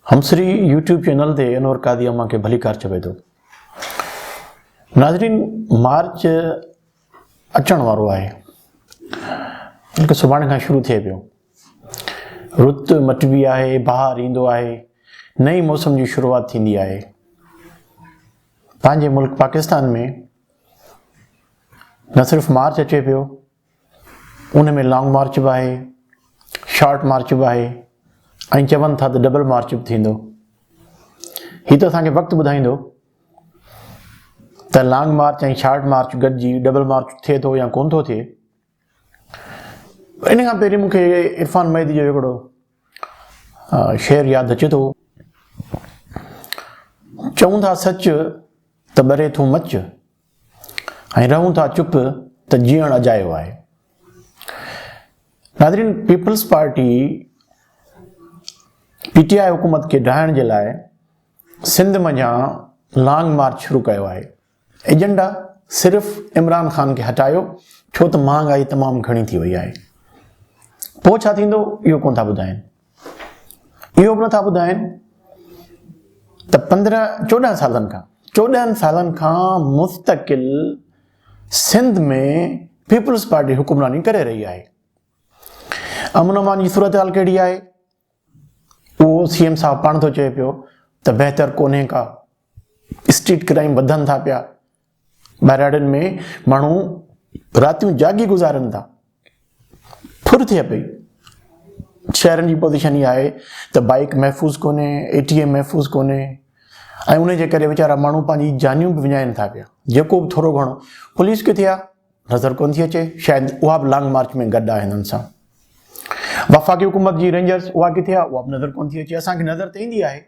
हमसरी YouTube channel ते अनवर कादी अम्मा के भली कार चवे थो। नाज़रीन, मार्च अचण वारो आहे, बल्कि सुभाणे खां शुरू थिए पियो। रुत मटबी आहे, बहार ईंदो आहे, नई मौसम जी शुरुआत थींदी आहे। पंहिंजे मुल्क पाकिस्तान में न सिर्फ मार्च अचे पियो, उन में लॉन्ग मार्च भी आहे, शॉर्ट मार्च भी आहे, ऐं चवनि था त डबल मार्च बि थींदो। हीउ त असांखे वक़्तु ॿुधाईंदो त लॉन्ग मार्च ऐं शॉर्ट मार्च गॾिजी डबल मार्च थिए थो या कोन थो थिए। इन खां पहिरीं मूंखे इरफान मईदी जो हिकिड़ो शेर यादि अचे थो। चऊं था सच त ॿरे थो मच, ऐं रहूं था चुप त जीअण अजायो आहे। नाज़रीन, पीपल्स पार्टी पीटीआई हुकूमत के ढाइण जे लाइ सिंध मञा लॉन्ग मार्च शुरू कयो आहे। एजेंडा सिर्फ़ इमरान ख़ान खे हटायो, छो त महांगाई तमामु घणी थी वई आहे। पोइ छा थींदो इहो कोन था ॿुधाइनि। इहो बि नथा ॿुधाइनि त 14 सालनि खां मुस्तकिल सिंध में पीपल्स पार्टी हुकुमरानी करे रही आहे। अमन अमान जी सूरत हाल कहिड़ी आहे, उहो सीएम साहब पाण थो चए पियो त बहितर कोन्हे का। स्ट्रीट क्राइम वधनि था पिया, ॿाहिराड़नि में माण्हू रातियूं जागी गुज़ारनि था, फुर थिए पई। शहरनि जी पोज़ीशन इहा आहे त बाइक महफ़ूज़ कोन्हे, एटीएम महफ़ूज़ कोन्हे, ऐं उन जे करे वीचारा माण्हू पंहिंजी जानियूं बि विञाइनि था पिया। जेको बि थोरो घणो पुलिस किथे आहे नज़र कोन थी अचे, शायदि उहा बि लॉन्ग मार्च में गॾु आहे हिननि सां। वफ़ाक़ी हुकूमत जी रेंजर्स उहा किथे आहे, उहा बि नज़र कोन थी अचे। असांखे नज़र त ईंदी आहे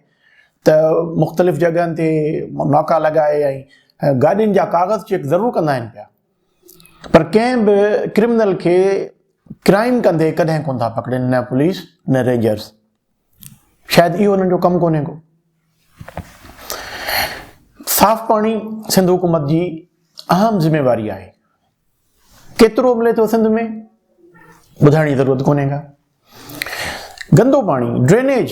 त मुख़्तलिफ़ जॻहनि ते नाका लॻाए ऐं गाॾियुनि जा काग़ज़ चेक ज़रूरु कंदा आहिनि पिया, पर कंहिं बि क्रिमिनल खे क्राइम कंदे कॾहिं कोन था पकड़नि, न पुलिस न रेंजर्स। शायदि इहो हुननि जो कमु कोन्हे को। साफ़ पाणी सिंध हुकूमत जी अहम ज़िम्मेवारी आहे। केतिरो मिले थो सिंध में ॿुधाइण जी ज़रूरत कोन्हे का। गंदो पाणी, ड्रेनेज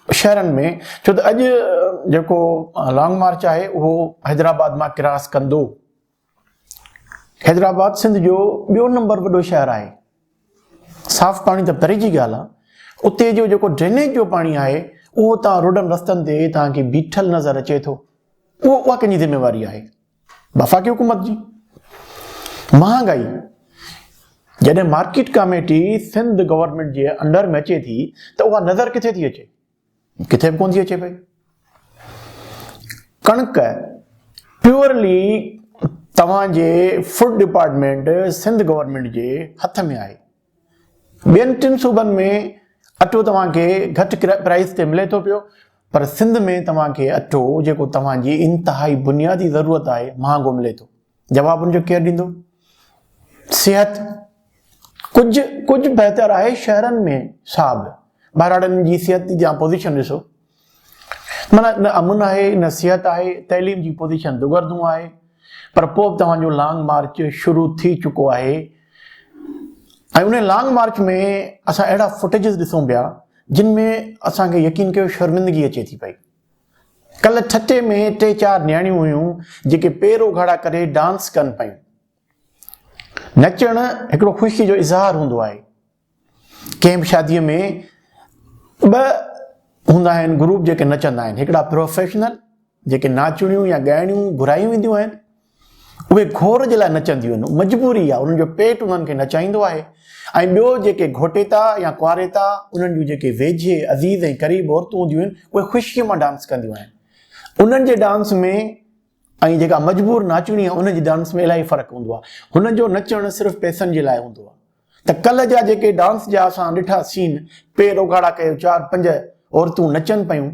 शहरनि में, छो त अॼु जेको लॉन्ग मार्च आहे उहो हैदराबाद मां क्रॉस कंदो। हैदराबाद सिंध जो ॿियो नंबर वॾो शहर आहे। साफ़ पाणी त परे जी ॻाल्हि आहे, उते जो जेको ड्रेनेज जो पाणी आहे उहो तव्हां रोडनि रस्तनि ते तव्हांखे बीठल नज़र अचे थो। उहा कंहिंजी ज़िम्मेवारी आहे? वफ़ाक़ी हुकूमत जी। महांगाई, जॾहिं मार्केट कमेटी सिंध गवर्नमेंट जे अंडर में अचे थी त उहा नज़र किथे थी अचे? किथे बि कोन थी अचे पई। कणक प्योरली तव्हांजे फूड डिपार्टमेंट सिंध गवर्नमेंट जे हथ में आहे। ॿियनि 3 सूबनि में अटो तव्हांखे घटि प्राइस ते मिले थो पियो, पर सिंध में तव्हांखे अटो जेको तव्हांजी इंतिहाई बुनियादी ज़रूरत आहे महांगो मिले थो। जवाब उनजो केरु ॾींदो? सिहत कुझु बहितर आहे शहरनि में साहब, ॿाहिराड़नि जी सिहत जी पोज़ीशन ॾिसो, माना न अमन आहे न सिहत आहे, तइलीम जी पोज़ीशन दुगर्दू आहे। पर पोइ तव्हांजो लॉन्ग मार्च शुरू थी चुको आहे, ऐं उन लॉन्ग मार्च में असां अहिड़ा फुटेजिस ॾिसूं पिया जिन में असांखे यकीन कयो शर्मिंदगी अचे थी पई। कल्ह ठटे में 3-4 न्याणियूं हुयूं जेके पेर उघाड़ा करे डांस कनि पियूं। नचण हिकिड़ो ख़ुशी जो इज़हार हूंदो आहे। कंहिं बि शादीअ में 2 हूंदा आहिनि ग्रुप जेके नचंदा आहिनि। हिकिड़ा प्रोफेशनल जेके नाचणियूं या ॻाइणियूं घुरायूं ईंदियूं आहिनि, उहे घोर जे लाइ नचंदियूं आहिनि, मजबूरी आहे, उन्हनि जो पेट उन्हनि खे नचाईंदो आहे। ऐं ॿियो जेके घोटे था या कुआरे था, उन्हनि जूं जेके वेझे अज़ीज़ ऐं क़रीब औरतूं हूंदियूं आहिनि, उहे ख़ुशीअ मां डांस कंदियूं आहिनि। उन्हनि जे डांस में ऐं जेका मजबूर नाचणी आहे उनजे डांस में इलाही फ़र्क़ु हूंदो आहे। हुन जो नचणु सिर्फ़ु पैसनि जे लाइ हूंदो आहे। त कल्ह जा जेके डांस जा असां ॾिठा सीन, पेर उघाड़ा कयो 4-5 औरतूं नचनि पियूं,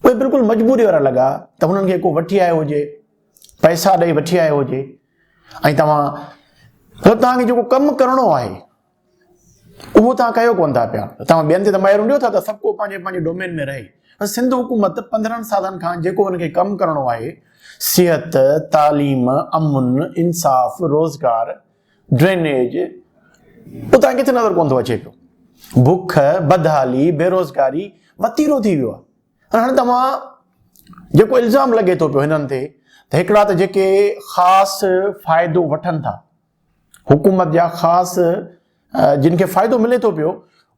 उहे बिल्कुलु मजबूरी वारा लॻा त हुननि खे को वठी आयो हुजे, पैसा ॾेई वठी आयो हुजे, ऐं तव्हांखे जेको कमु करिणो आहे उहो तव्हां कयो कोन था पिया। तव्हां ॿियनि ते त माहिर ॾियो था त सभु को पंहिंजे डोमेन में रहे। सिंध हुकूमत 15 सालनि खां जेको हुनखे कमु करिणो आहे, सिहत, तालीम, अमन, इंसाफ़, रोज़गार, ड्रेनेज, उहो तव्हां किथे नज़र कोन थो अचे पियो। बुख, बदहाली, बेरोज़गारी वतीरो थी वियो आहे। हाणे तव्हां जेको इल्ज़ाम लॻे थो पियो हिननि ते त हिकिड़ा त जेके ख़ासि फ़ाइदो वठनि था हुकूमत जा ख़ासि जिन खे फ़ाइदो मिले थो पियो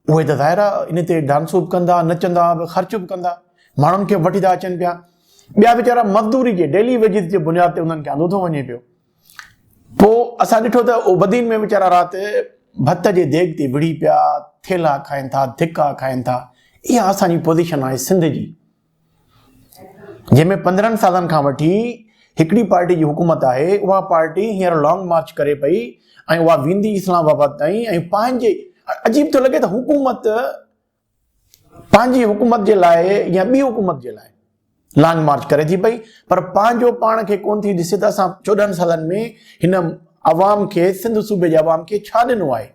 उहे त ज़ाहिर आहे इन ते डांसूं बि कंदा नचंदा ख़र्च बि कंदा माण्हुनि खे वठी था अचनि पिया ॿिया वीचारा मज़दूरी जे डेली वेजिस जे बुनियाद ते उन्हनि खे आंदो थो वञे पियो पोइ असां ॾिठो त उबदीन में वीचारा राति भत जे देग ते विड़ी पिया थेला खाइनि था धिका खाइनि था इहा असांजी पोज़ीशन आहे सिंध जी जंहिंमें 15 सालनि खां वठी हिकिड़ी पार्टी जी हुकूमत आहे उहा पार्टी हींअर लॉन्ग मार्च करे पई ऐं उहा वेंदी इस्लामाबाद ताईं ऐं पंहिंजे अजीब थो लॻे त हुकूमत पंहिंजी हुकूमत जे लाइ या ॿी हुकूमत जे लाइ लॉन्ग मार्च करे थी पई पर पंहिंजो पाण खे कोन थी ॾिसे त असां 14 सालनि में हिन अवाम खे सिंध सूबे जे अवाम खे छा ॾिनो आहे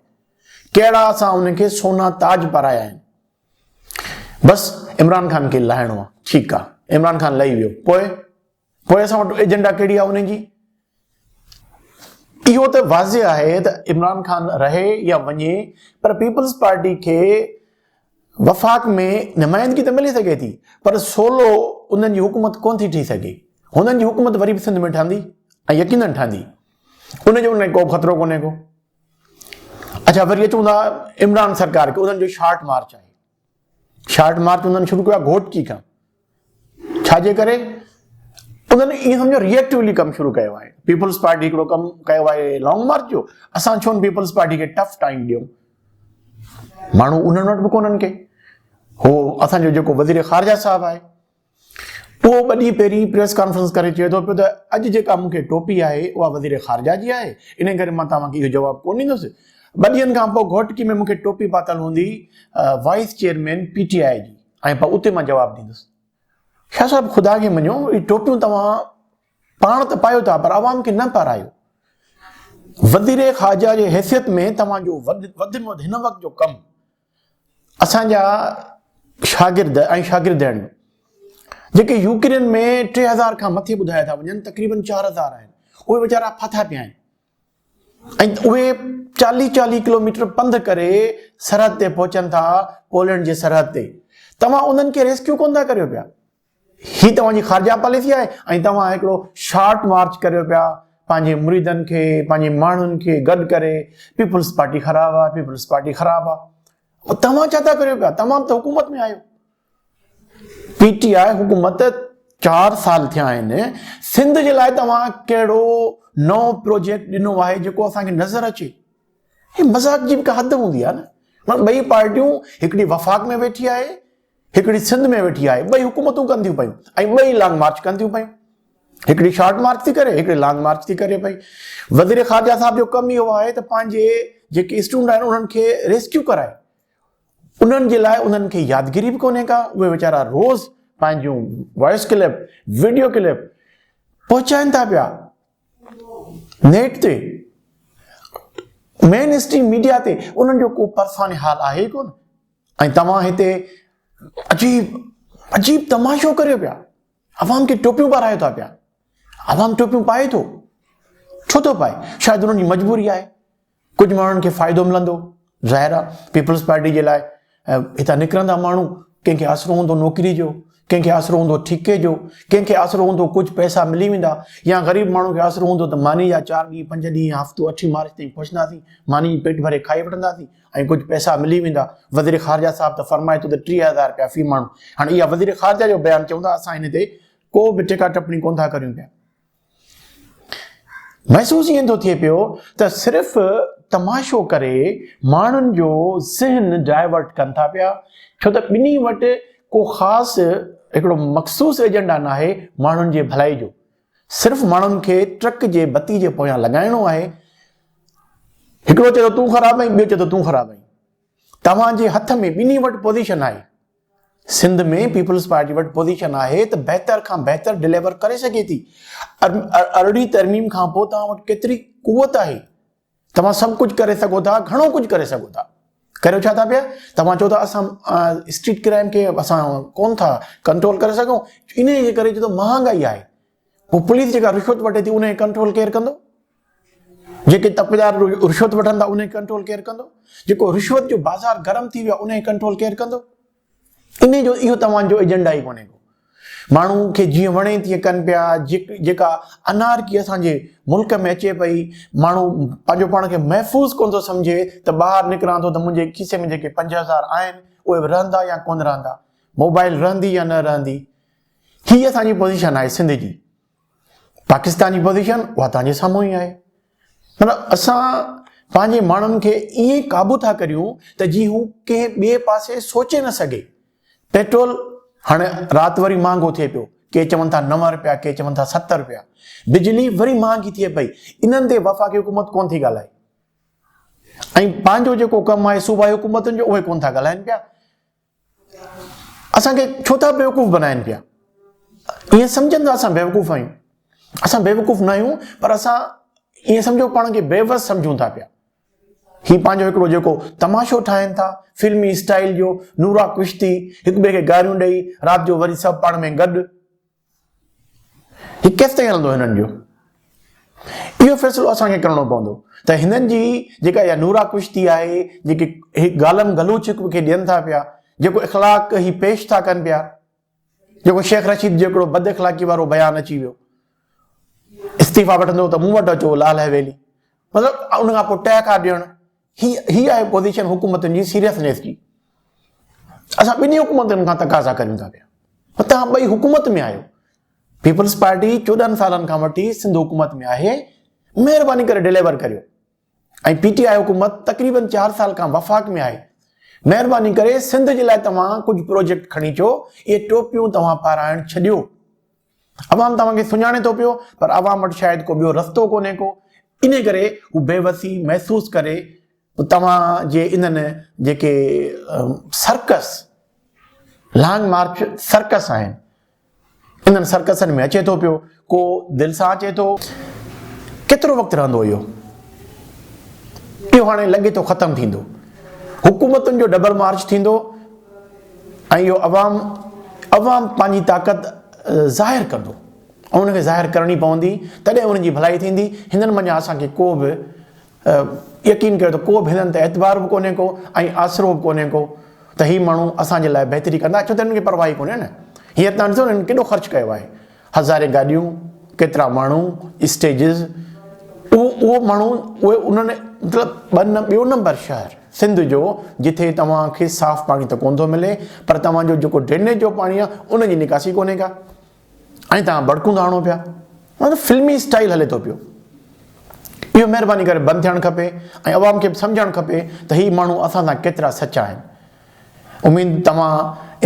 कहिड़ा असां उनखे सोना ताज पाराया आहिनि बसि इमरान ख़ान खे लाहिणो आहे ठीकु आहे इमरान ख़ान लही वियो पोइ असां वटि एजेंडा कहिड़ी आहे उनजी इहो त वाज़े आहे त इमरान ख़ान रहे या वञे पर पीपल्स पार्टी खे वफ़ाक़ में नुमाइंदगी त मिली सघे थी पर सोलो उन्हनि जी हुकूमत कोन थी थी सघे हुननि जी हुकूमत वरी बि सिंध में ठहंदी ऐं यकीननि ठहंदी उनजो उन को ख़तरो कोन्हे को अच्छा वरी अचूं था इमरान सरकार खे उन्हनि जो शार्ट मार्च आहे शार्ट मार्च उन्हनि शुरू कयो आहे घोटकी खां छाजे करे उन्हनि ईअं सम्झो रिएक्टिवली कमु शुरू कयो आहे पीपल्स पार्टी हिकिड़ो कमु कयो आहे लॉन्ग मार्च जो असां छो न पीपल्स पार्टी खे टफ टाइम ॾियूं माण्हू उन्हनि वटि बि कोन्हनि खे हो असांजो जेको वज़ीर ख़ारजा साहिबु आहे उहो ॿ ॾींहं पहिरीं प्रेस कॉन्फ्रेंस करे चए थो पियो त अॼु जेका मूंखे टोपी आहे उहा वज़ीर ख़ारजा जी आहे इन करे मां तव्हांखे इहो जवाबु कोन ॾींदुसि 2 ॾींहंनि खां पोइ घोटकी में मूंखे टोपी पातल हूंदी वाइस चेयरमैन PTI जी ऐं पोइ उते मां जवाबु ॾींदुसि छा साहिबु ख़ुदा खे मञो इहे टोपियूं तव्हां पाण त पायो था पर आवाम खे न पारायो वज़ीर ख़ारजा जे हैसियत में तव्हांजो वधि में वधि हिन वक़्त जो कमु असांजा शागिर्द ऐं शागिर्दणियूं जेके यूक्रेन में 3000 खां मथे ॿुधाया था वञनि तक़रीबन 4000 आहिनि उहे वीचारा फाथा पिया आहिनि ऐं उहे 40 किलोमीटर पंधु करे सरहद ते पहुचनि था पोलैंड जे सरहद ते तव्हां उन्हनि खे रेस्क्यू कोन था करियो पिया ही तव्हांजी ख़ारजा पॉलिसी आहे ऐं तव्हां हिकिड़ो शार्ट मार्च करियो पिया पंहिंजे मुरीदनि खे पंहिंजे माण्हुनि खे गॾु करे पीपल्स पार्टी ख़राबु आहे पीपल्स पार्टी ख़राबु आहे तव्हां छा था करियो पिया तव्हां त हुकूमत में आहियो PTI हुकूमत 4 साल थिया आहिनि सिंध जे लाइ तव्हां कहिड़ो नओं प्रोजेक्ट ॾिनो आहे जेको असांखे नज़र अचे हे मज़ाक जी बि का हद हूंदी आहे न ॿई पार्टियूं हिकिड़ी वफ़ाक़ में वेठी आहे हिकिड़ी सिंध में वेठी आहे ॿई हुकूमतूं कनि थियूं पयूं ऐं ॿई लॉन्ग मार्च कनि थियूं पयूं हिकिड़ी शार्ट मार्च थी करे हिकिड़ी लॉन्ग मार्च थी करे पई वज़ीर ख़ारजा साहिब जो कमु इहो आहे त पंहिंजे जेके स्टूडेंट आहिनि उन्हनि खे रेस्क्यू कराए उन्हनि जे लाइ उन्हनि खे यादगिरी बि कोन्हे का उहे वीचारा रोज़ पंहिंजूं वॉइस क्लिप वीडियो क्लिप पहुचाइनि था पिया नेट ते मेन स्ट्रीम मीडिया ते उन्हनि जो को परफाने हाल आहे ई कोन ऐं तव्हां हिते अजीब तमाशो करियो पिया अवाम खे टोपियूं पारायो था पिया अवाम टोपियूं पाए थो छो थो पाए शायदि उन्हनि जी मजबूरी आहे कुझु माण्हुनि खे फ़ाइदो मिलंदो ज़ाहिर आहे पीपल्स पार्टी जे लाइ हितां निकिरंदा माण्हू कंहिंखे आसरो हूंदो नौकिरी जो कंहिंखे आसरो हूंदो ठीके जो कंहिंखे आसरो हूंदो कुझु पैसा मिली वेंदा या ग़रीब माण्हू खे आसरो हूंदो त मानी जा 4 ॾींहं 5 ॾींहं हफ़्तो 8 मार्च ताईं पहुचंदासीं मानी पेट भरे खाई वठंदासीं ऐं कुझु पैसा मिली वेंदा वज़ीर ख़ारजा साहिब त फरमाए थो त 3000 रुपया फ़ी माण्हू हाणे इहा वज़ीर ख़ारजा जो बयानु चवंदा असां हिन ते को बि टिका टप्पणी कोन था करियूं पिया महसूस ईअं थो थिए पियो त सिर्फ़ु तमाशो करे माण्हुनि जो ज़हन डाइवर्ट कनि था पिया छो त ॿिन्ही वटि को ख़ासि हिकिड़ो मख़सूस एजेंडा न आहे माण्हुनि जे भलाई जो सिर्फ़ु माण्हुनि खे ट्रक जे बत्ती जे पोयां लॻाइणो आहे हिकिड़ो चए थो तूं ख़राबु आहीं ॿियो चए थो तूं ख़राबु आहीं तव्हांजे हथ में ॿिन्ही वटि पोज़ीशन आहे सिंध में पीपल्स पार्टी वटि पोज़ीशन आहे त बहितर खां बहितर डिलीवर करे सघे थी अरड़ी तरमीम खां पोइ तव्हां वटि केतिरी कुवत आहे तव्हां सभु कुझु करे सघो था घणो कुझु करे सघो था करियो छा था पिया तव्हां चओ था असां स्ट्रीट क्राइम खे असां कोन था कंट्रोल करे सघूं इन जे करे जो महांगाई आहे पोइ पुलिस जेका रिश्वत वठे थी उनखे कंट्रोल केरु कंदो जेके तपदार रिश्वत वठनि था उनखे कंट्रोल केरु कंदो जेको रिश्वत जो बाज़ार गरम थी वियो आहे उनखे कंट्रोल केरु कंदो इन जो इहो तव्हांजो एजेंडा ई कोन्हे को। माण्हू खे जीअं वणे तीअं कनि पिया, जेका अनारकी असांजे मुल्क में अचे पई, माण्हू पंहिंजो पाण खे महफ़ूज़ कोन थो सम्झे त ॿाहिरि निकिरां थो त मुंहिंजे खीसे में जेके 5,000 आहिनि उहे रहंदा या कोन रहंदा, मोबाइल रहंदी या न रहंदी। हीअ असांजी पोज़ीशन आहे सिंध जी। पाकिस्तान जी पोज़ीशन उहा तव्हांजे साम्हूं ई आहे। मतिलबु असां पंहिंजे माण्हुनि खे ईअं क़ाबू था करियूं त जीअं हू कंहिं ॿिए पासे सोचे न सघे। पेट्रोल हाणे राति वरी महांगो थिए पियो, के चवनि था 9 रुपया, के चवनि था 70 रुपया। बिजली वरी महांगी थिए पई। इन्हनि ते वफ़ाक़ी हुकूमत कोन थी ॻाल्हाए, ऐं पंहिंजो जेको कमु आहे सूबाई हुकूमतुनि जो उहे कोन था ॻाल्हाइनि पिया। असांखे छो था बेवकूफ़ बनाइनि पिया? ईअं सम्झनि था असां बेवकूफ़ आहियूं। असां बेवकूफ़ न आहियूं, पर असां ईअं सम्झो पाण खे बेवस सम्झूं था पिया। ही पंहिंजो हिकिड़ो जेको तमाशो ठाहिनि था फिल्मी स्टाइल जो, नूरा कुश्ती, हिक ॿिए खे गारियूं ॾेई राति जो वरी सभु पाण में गॾु, ही केसि ताईं हलंदो हिननि जो? इहो फ़ैसिलो असांखे करणो पवंदो त हिननि जी जेका इहा नूरा कुश्ती आहे, जेके गालम गलोच खे ॾियनि था पिया, जेको इख़लाक़ ही पेश था कनि पिया, जेको शेख रशीद जो हिकिड़ो बद इख़लाक़ी वारो बयानु अची वियो, इस्तीफ़ा वठंदो त मूं वटि अचो लाल हवेली, मतिलबु उन खां पोइ टहिका ॾियणु। ही आहे पोज़ीशन हुकूमतुनि जी सीरियसनेस जी। असां ॿिन्ही हुकूमतुनि खां तक़ाज़ा करियूं था पिया। तव्हां ॿई हुकूमत में आहियो। पीपल्स पार्टी 14 सालनि खां वठी सिंध हुकूमत में आहे, महिरबानी करे डिलीवर करियो। ऐं PTI हुकूमत तक़रीबन 4 साल खां वफ़ाक़ में आहे। महिरबानी करे सिंध जे लाइ तव्हां कुझु प्रोजेक्ट खणी अचो। इहे टोपियूं तव्हां पाराइण छॾियो। अवाम तव्हांखे सुञाणे थो पियो, पर अवाम वटि शायदि को ॿियो रस्तो कोन्हे को। इन करे हू बेवसी महसूस करे तव्हां जे इन्हनि जेके सर्कस, लॉन्ग मार्च सर्कस आहिनि, इन्हनि सर्कसनि में अचे थो पियो। को दिलि सां अचे थो। केतिरो वक़्तु रहंदो इहो? इहो हाणे लॻे थो ख़तमु थींदो। हुकूमतुनि जो डबल मार्च थींदो ऐं इहो अवाम पंहिंजी ताक़त ज़ाहिर कंदो ऐं उनखे ज़ाहिर करणी पवंदी, तॾहिं उन्हनि जी भलाई थींदी। हिननि मञा असांखे को बि यकीन कयो त को बि हिननि ते एतबार बि कोन्हे को ऐं आसिरो बि कोन्हे को त ही माण्हू असांजे लाइ बहितरी कंदा, छो त हिननि खे परवाह ई कोन्हे न। हीअं तव्हां ॾिसो न हिननि केॾो ख़र्चु कयो आहे, 1000 गाॾियूं, केतिरा माण्हू, स्टेजिस। उहो माण्हू उहे उन्हनि मतिलबु ॿियो नंबर शहर सिंध जो, जिथे तव्हांखे साफ़ पाणी त कोन थो मिले, पर तव्हांजो जेको ड्रेनेज जो पाणी आहे उनजी निकासी कोन्हे का, ऐं तव्हां बड़कूं था हणो पिया। मतिलबु फिल्मी स्टाइल हले थो पियो। इहो महिरबानी करे बंदि थियणु खपे ऐं अवाम खे बि सम्झणु खपे त ही माण्हू असां सां केतिरा सचा आहिनि। उमेद तव्हां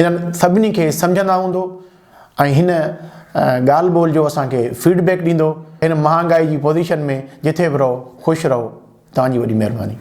इन्हनि सभिनी खे सम्झंदा हूंदो ऐं हिन ॻाल्हि ॿोल जो असांखे फीडबैक ॾींदो। हिन महांगाई जी पोज़ीशन में जिथे बि रहो ख़ुशि रहो। तव्हांजी वॾी महिरबानी।